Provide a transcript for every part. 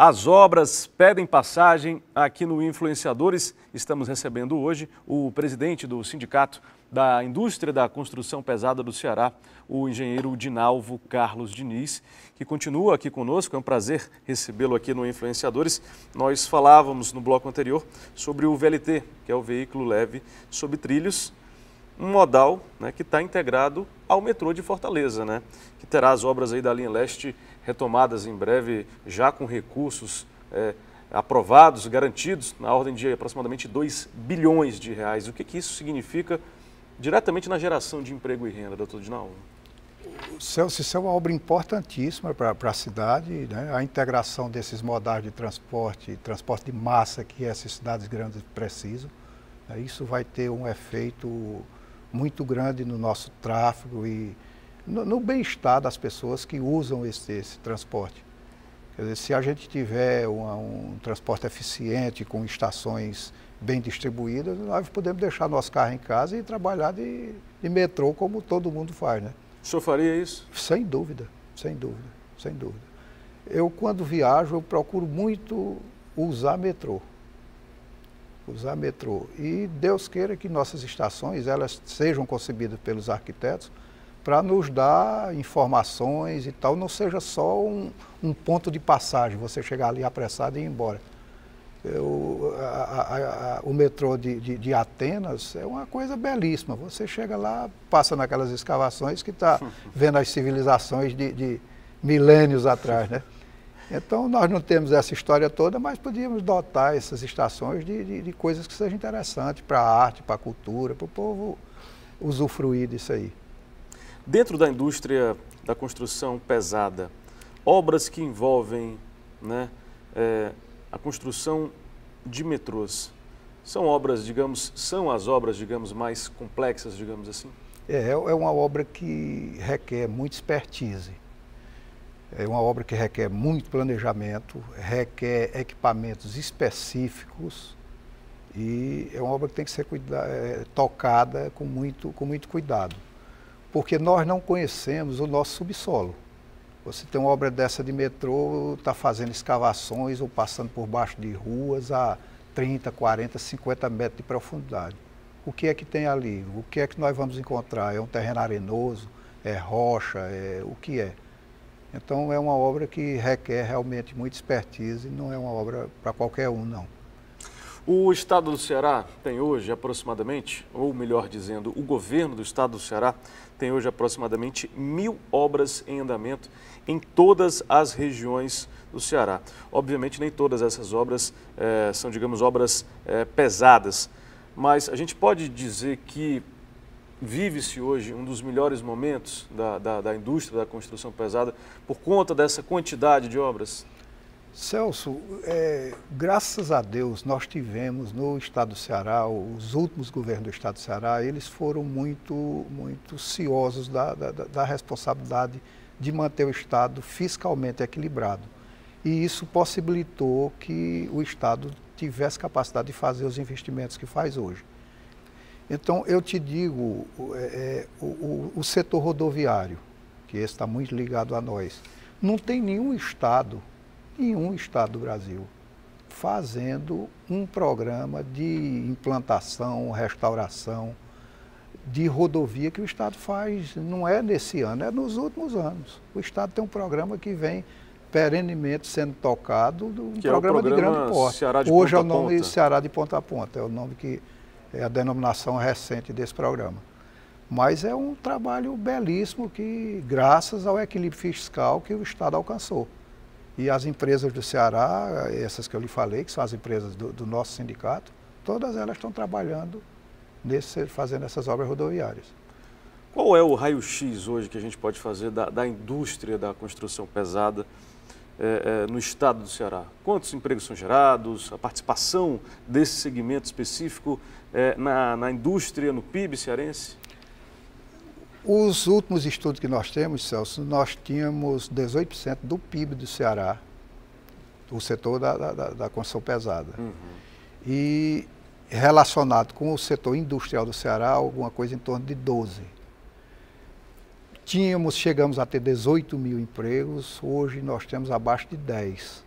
As obras pedem passagem aqui no Influenciadores. Estamos recebendo hoje o presidente do Sindicato da Indústria da Construção Pesada do Ceará, o engenheiro Dinalvo Carlos Diniz, que continua aqui conosco. É um prazer recebê-lo aqui no Influenciadores. Nós falávamos no bloco anterior sobre o VLT, que é o veículo leve sobre trilhos, um modal, né, que está integrado ao metrô de Fortaleza, né, que terá as obras aí da linha leste retomadas em breve, já com recursos aprovados, garantidos, na ordem de aproximadamente 2 bilhões de reais. O que isso significa diretamente na geração de emprego e renda, doutor Dinalvo? Celso, isso é uma obra importantíssima para a cidade, né? A integração desses modais de transporte de massa que essas cidades grandes precisam. Isso vai ter um efeito muito grande no nosso tráfego e no bem-estar das pessoas que usam esse transporte. Quer dizer, se a gente tiver um transporte eficiente, com estações bem distribuídas, nós podemos deixar nosso carro em casa e trabalhar de metrô como todo mundo faz, né? O senhor faria isso? Sem dúvida, sem dúvida, sem dúvida. Eu, quando viajo, eu procuro muito usar metrô. Usar metrô. E Deus queira que nossas estações elas sejam concebidas pelos arquitetos para nos dar informações e tal, não seja só um ponto de passagem, você chegar ali apressado e ir embora. O metrô de Atenas é uma coisa belíssima. Você chega lá, passa naquelas escavações que está vendo as civilizações de milênios atrás, né? Então, nós não temos essa história toda, mas podíamos dotar essas estações de coisas que sejam interessantes para a arte, para a cultura, para o povo usufruir disso aí. Dentro da indústria da construção pesada, obras que envolvem, né, a construção de metrôs, são obras, digamos, são as obras, digamos, mais complexas, digamos assim? É uma obra que requer muita expertise. É uma obra que requer muito planejamento, requer equipamentos específicos e é uma obra que tem que ser tocada com muito cuidado, porque nós não conhecemos o nosso subsolo. Você tem uma obra dessa de metrô, está fazendo escavações ou passando por baixo de ruas a 30, 40, 50 metros de profundidade. O que é que tem ali? O que é que nós vamos encontrar? É um terreno arenoso? É rocha? O que é? Então, é uma obra que requer realmente muita expertise, não é uma obra para qualquer um, não. O Estado do Ceará tem hoje aproximadamente, ou melhor dizendo, o governo do Estado do Ceará tem hoje aproximadamente 1.000 obras em andamento em todas as regiões do Ceará. Obviamente, nem todas essas obras são, digamos, obras pesadas, mas a gente pode dizer que vive-se hoje um dos melhores momentos da indústria da construção pesada por conta dessa quantidade de obras? Celso, graças a Deus nós tivemos no Estado do Ceará, os últimos governos do Estado do Ceará, eles foram muito ciosos da responsabilidade de manter o Estado fiscalmente equilibrado. E isso possibilitou que o Estado tivesse capacidade de fazer os investimentos que faz hoje. Então, eu te digo, o setor rodoviário, que esse está muito ligado a nós, não tem nenhum estado do Brasil fazendo um programa de implantação, restauração de rodovia que o Estado faz, não é nesse ano, é nos últimos anos. O Estado tem um programa que vem perenemente sendo tocado, um programa de grande porte. Hoje é o nome Ceará de Ponta a Ponta, é o nome que é a denominação recente desse programa. Mas é um trabalho belíssimo que, graças ao equilíbrio fiscal que o Estado alcançou. E as empresas do Ceará, essas que eu lhe falei, que são as empresas do nosso sindicato, todas elas estão trabalhando fazendo essas obras rodoviárias. Qual é o raio-x hoje que a gente pode fazer da indústria da construção pesada no estado do Ceará? Quantos empregos são gerados? A participação desse segmento específico na indústria, no PIB cearense? Os últimos estudos que nós temos, Celso, nós tínhamos 18% do PIB do Ceará, o setor da construção pesada. Uhum. E relacionado com o setor industrial do Ceará, alguma coisa em torno de 12%. Chegamos a ter 18 mil empregos, hoje nós temos abaixo de 10.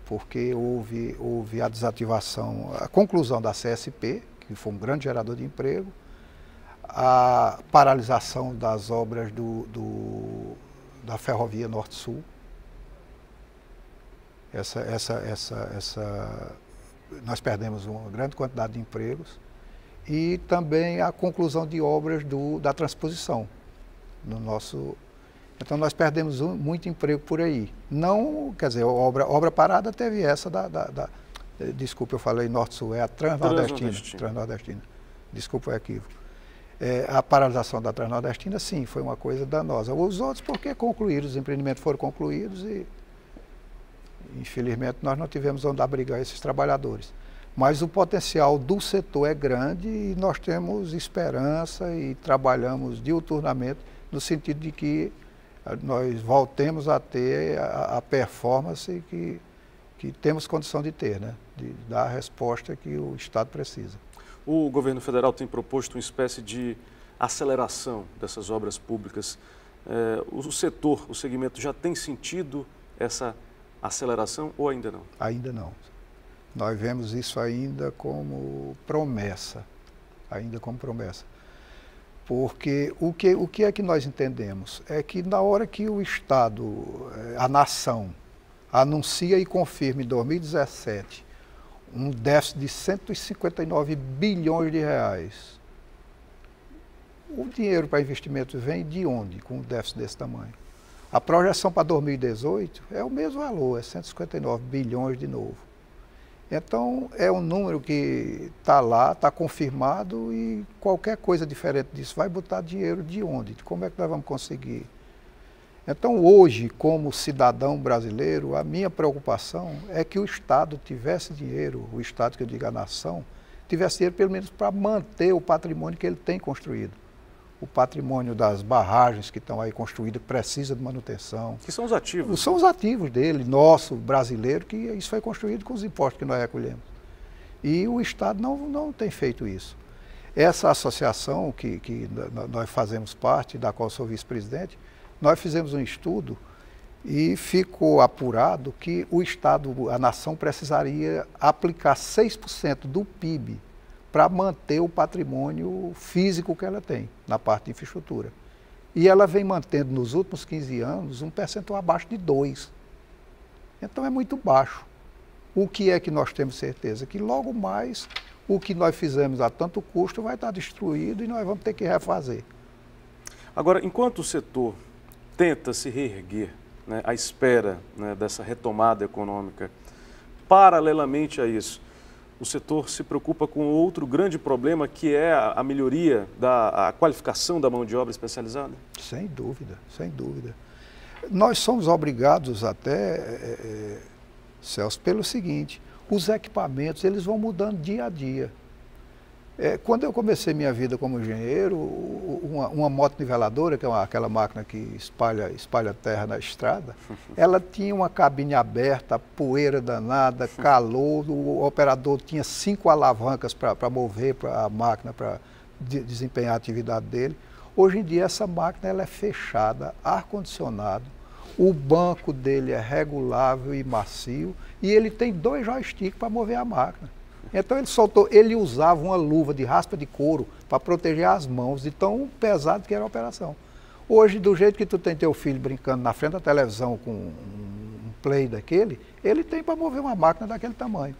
porque houve a desativação, a conclusão da CSP, que foi um grande gerador de emprego, a paralisação das obras da Ferrovia Norte-Sul. Nós perdemos uma grande quantidade de empregos e também a conclusão de obras da transposição no nosso. Então nós perdemos muito emprego por aí. Não, quer dizer, obra parada teve essa desculpa, eu falei Norte-Sul, é a Transnordestina. Desculpa o equívoco. A paralisação da Transnordestina, sim, foi uma coisa danosa. Os outros, porque concluíram, os empreendimentos foram concluídos e, infelizmente, nós não tivemos onde abrigar esses trabalhadores. Mas o potencial do setor é grande e nós temos esperança e trabalhamos diuturnamente no sentido de que nós voltemos a ter a performance que temos condição de ter, né? De dar a resposta que o Estado precisa. O governo federal tem proposto uma espécie de aceleração dessas obras públicas. O setor, o segmento já tem sentido essa aceleração ou ainda não? Ainda não. Nós vemos isso ainda como promessa, Porque o que é que nós entendemos? É que na hora que o Estado, a nação, anuncia e confirma em 2017 um déficit de 159 bilhões de reais, o dinheiro para investimento vem de onde com um déficit desse tamanho? A projeção para 2018 é o mesmo valor, é 159 bilhões de novo. Então, é um número que está lá, está confirmado e qualquer coisa diferente disso vai botar dinheiro de onde? Como é que nós vamos conseguir? Então, hoje, como cidadão brasileiro, a minha preocupação é que o Estado tivesse dinheiro, o Estado que eu digo a nação, tivesse dinheiro pelo menos para manter o patrimônio que ele tem construído. O patrimônio das barragens que estão aí construídas precisa de manutenção. Que são os ativos? São os ativos dele, nosso, brasileiro, que isso foi construído com os impostos que nós recolhemos. E o Estado não tem feito isso. Essa associação que nós fazemos parte, da qual sou vice-presidente, nós fizemos um estudo e ficou apurado que o Estado, a nação, precisaria aplicar 6% do PIB para manter o patrimônio físico que ela tem, na parte de infraestrutura. E ela vem mantendo nos últimos 15 anos um percentual abaixo de 2%. Então é muito baixo. O que é que nós temos certeza? Que logo mais o que nós fizemos a tanto custo vai estar destruído e nós vamos ter que refazer. Agora, enquanto o setor tenta se reerguer, né, à espera, né, dessa retomada econômica, paralelamente a isso, o setor se preocupa com outro grande problema, que é a melhoria da qualificação da mão de obra especializada? Sem dúvida, sem dúvida. Nós somos obrigados até, Celso, pelo seguinte, os equipamentos eles vão mudando dia a dia. Quando eu comecei minha vida como engenheiro, uma moto-niveladora, que é aquela máquina que espalha terra na estrada, ela tinha uma cabine aberta, poeira danada, calor, o operador tinha 5 alavancas para mover a máquina, para desempenhar a atividade dele. Hoje em dia essa máquina ela é fechada, ar-condicionado, o banco dele é regulável e macio e ele tem 2 joysticks para mover a máquina. Então ele usava uma luva de raspa de couro para proteger as mãos de tão pesado que era a operação. Hoje, do jeito que tu tem teu filho brincando na frente da televisão com um play daquele, ele tem para mover uma máquina daquele tamanho.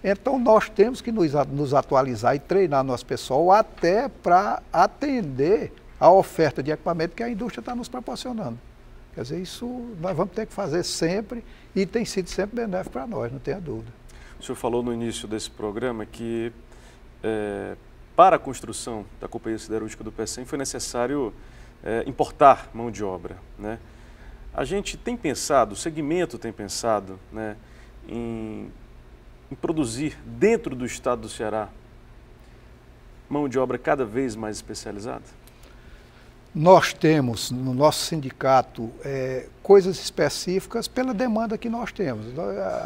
Então nós temos que nos atualizar e treinar nosso pessoal até para atender a oferta de equipamento que a indústria está nos proporcionando. Quer dizer, isso nós vamos ter que fazer sempre e tem sido sempre benéfico para nós, não tenha dúvida. O senhor falou no início desse programa que para a construção da Companhia Siderúrgica do Pecém foi necessário importar mão de obra, né? A gente tem pensado, o segmento tem pensado, né, em produzir dentro do estado do Ceará mão de obra cada vez mais especializada? Nós temos no nosso sindicato coisas específicas pela demanda que nós temos.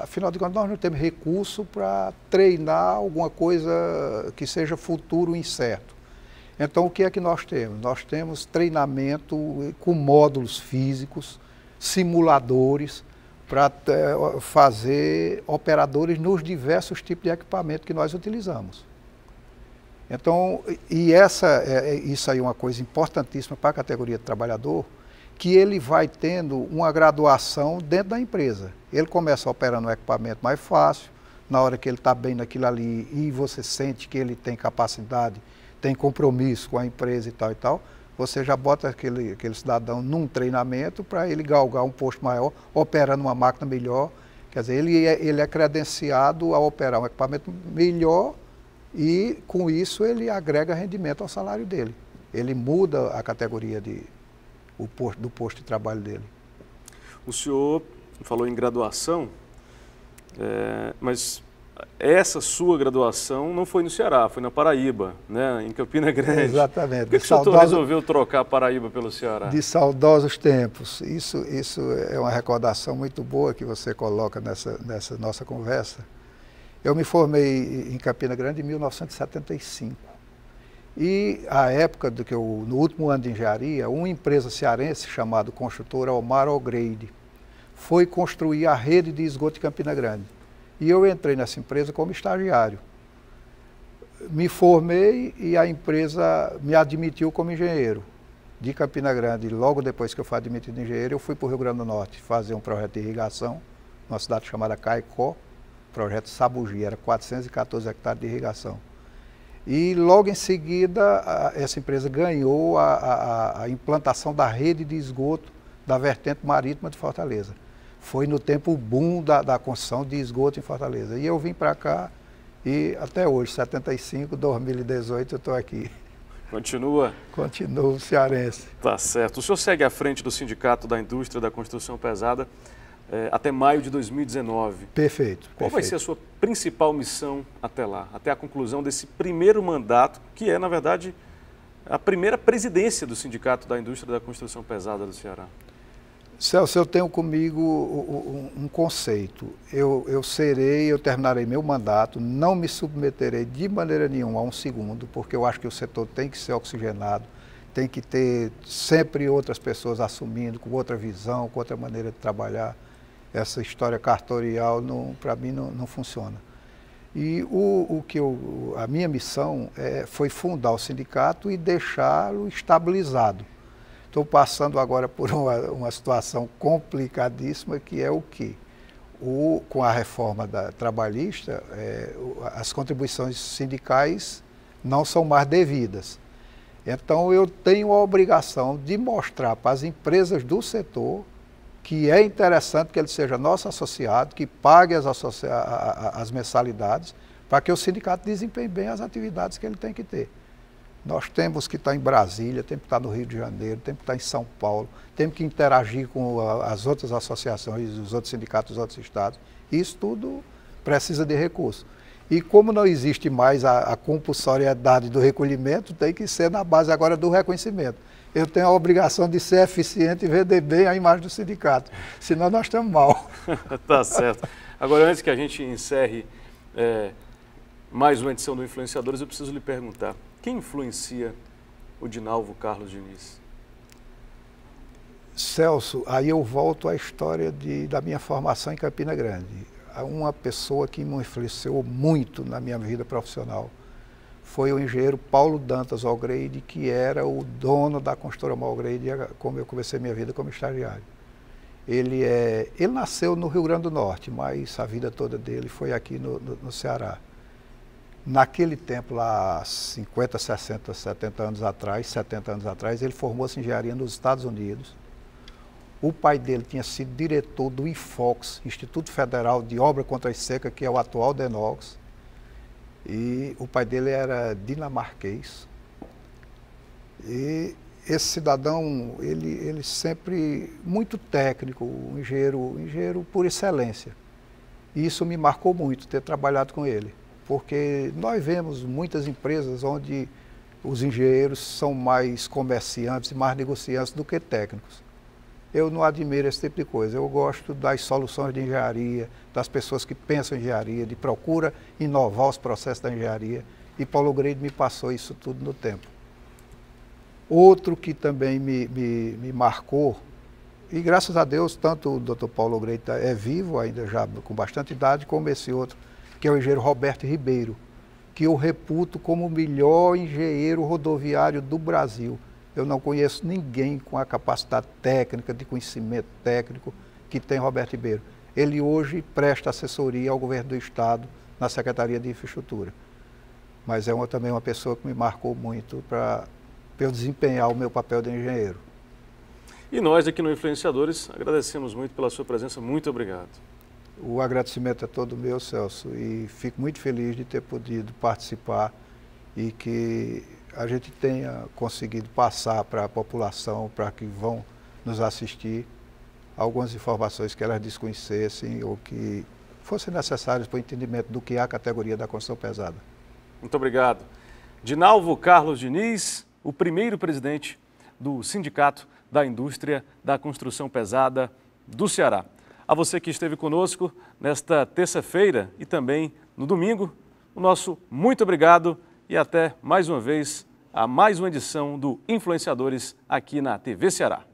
Afinal de contas, nós não temos recurso para treinar alguma coisa que seja futuro incerto. Então, o que é que nós temos? Nós temos treinamento com módulos físicos, simuladores, para fazer operadores nos diversos tipos de equipamento que nós utilizamos. Então, isso aí é uma coisa importantíssima para a categoria de trabalhador, que ele vai tendo uma graduação dentro da empresa. Ele começa operando um equipamento mais fácil, na hora que ele está bem naquilo ali e você sente que ele tem capacidade, tem compromisso com a empresa e tal, você já bota aquele cidadão num treinamento para ele galgar um posto maior, operando uma máquina melhor. Quer dizer, ele é credenciado a operar um equipamento melhor e, com isso, ele agrega rendimento ao salário dele. Ele muda a categoria do posto de trabalho dele. O senhor falou em graduação, mas essa sua graduação não foi no Ceará, foi na Paraíba, né? Em Campina Grande. Exatamente. Por que o senhor resolveu trocar a Paraíba pelo Ceará? De saudosos tempos. Isso é uma recordação muito boa que você coloca nessa nossa conversa. Eu me formei em Campina Grande em 1975. E a época no último ano de engenharia, uma empresa cearense chamada Construtora Omar O'Grady foi construir a rede de esgoto de Campina Grande. E eu entrei nessa empresa como estagiário. Me formei e a empresa me admitiu como engenheiro de Campina Grande. Logo depois que eu fui admitido engenheiro, eu fui para o Rio Grande do Norte fazer um projeto de irrigação, numa cidade chamada Caicó, projeto Sabugi, era 414 hectares de irrigação. E logo em seguida, essa empresa ganhou a implantação da rede de esgoto da vertente marítima de Fortaleza. Foi no tempo boom da construção de esgoto em Fortaleza. E eu vim para cá e até hoje, 75, 2018, eu estou aqui. Continua? Continuo cearense. Tá certo. O senhor segue à frente do Sindicato da Indústria da Construção Pesada até maio de 2019. Perfeito. Qual vai ser a sua principal missão até lá, até a conclusão desse primeiro mandato, que é, na verdade, a primeira presidência do Sindicato da Indústria da Construção Pesada do Ceará? Celso, eu tenho comigo um conceito. Eu terminarei meu mandato, não me submeterei de maneira nenhuma a um segundo, porque eu acho que o setor tem que ser oxigenado, tem que ter sempre outras pessoas assumindo, com outra visão, com outra maneira de trabalhar. Essa história cartorial, para mim, não funciona. E a minha missão foi fundar o sindicato e deixá-lo estabilizado. Estou passando agora por uma situação complicadíssima, que é o quê? Com a reforma trabalhista, as contribuições sindicais não são mais devidas. Então, eu tenho a obrigação de mostrar para as empresas do setor que é interessante que ele seja nosso associado, que pague as mensalidades, para que o sindicato desempenhe bem as atividades que ele tem que ter. Nós temos que estar em Brasília, temos que estar no Rio de Janeiro, temos que estar em São Paulo, temos que interagir com as outras associações, os outros sindicatos dos outros estados. Isso tudo precisa de recurso. E como não existe mais a compulsoriedade do recolhimento, tem que ser na base agora do reconhecimento. Eu tenho a obrigação de ser eficiente e vender bem a imagem do sindicato, senão nós estamos mal. Tá certo. Agora, antes que a gente encerre mais uma edição do Influenciadores, eu preciso lhe perguntar, quem influencia o Dinalvo Carlos Diniz? Celso, aí eu volto à história da minha formação em Campina Grande. Uma pessoa que me influenciou muito na minha vida profissional foi o engenheiro Paulo Dantas O'Grady, que era o dono da construtora O'Grady, como eu comecei minha vida como estagiário. Ele nasceu no Rio Grande do Norte, mas a vida toda dele foi aqui no Ceará. Naquele tempo, lá 50, 60, 70 anos atrás, 70 anos atrás, ele formou-se em engenharia nos Estados Unidos. O pai dele tinha sido diretor do IFOX, Instituto Federal de Obra Contra a Seca, que é o atual DENOX. E o pai dele era dinamarquês. E esse cidadão, ele sempre muito técnico, um engenheiro por excelência. E isso me marcou muito, ter trabalhado com ele. Porque nós vemos muitas empresas onde os engenheiros são mais comerciantes e mais negociantes do que técnicos. Eu não admiro esse tipo de coisa. Eu gosto das soluções de engenharia, das pessoas que pensam em engenharia, de procura inovar os processos da engenharia. E Paulo O'Grady me passou isso tudo no tempo. Outro que também me marcou E graças a Deus, tanto o Dr. Paulo Greita é vivo, ainda já com bastante idade, como esse outro, que é o engenheiro Roberto Ribeiro, que eu reputo como o melhor engenheiro rodoviário do Brasil. Eu não conheço ninguém com a capacidade técnica, de conhecimento técnico, que tem Roberto Ribeiro. Ele hoje presta assessoria ao governo do Estado na Secretaria de Infraestrutura. Mas é também uma pessoa que me marcou muito para eu desempenhar o meu papel de engenheiro. E nós aqui no Influenciadores agradecemos muito pela sua presença. Muito obrigado. O agradecimento é todo meu, Celso, e fico muito feliz de ter podido participar e que a gente tenha conseguido passar para a população, para que vão nos assistir, algumas informações que elas desconhecessem ou que fossem necessárias para o entendimento do que é a categoria da construção pesada. Muito obrigado. Dinalvo Carlos Diniz, o primeiro presidente do Sindicato da Indústria da Construção Pesada do Ceará. A você que esteve conosco nesta terça-feira e também no domingo, o nosso muito obrigado e até mais uma vez a mais uma edição do Influenciadores aqui na TV Ceará.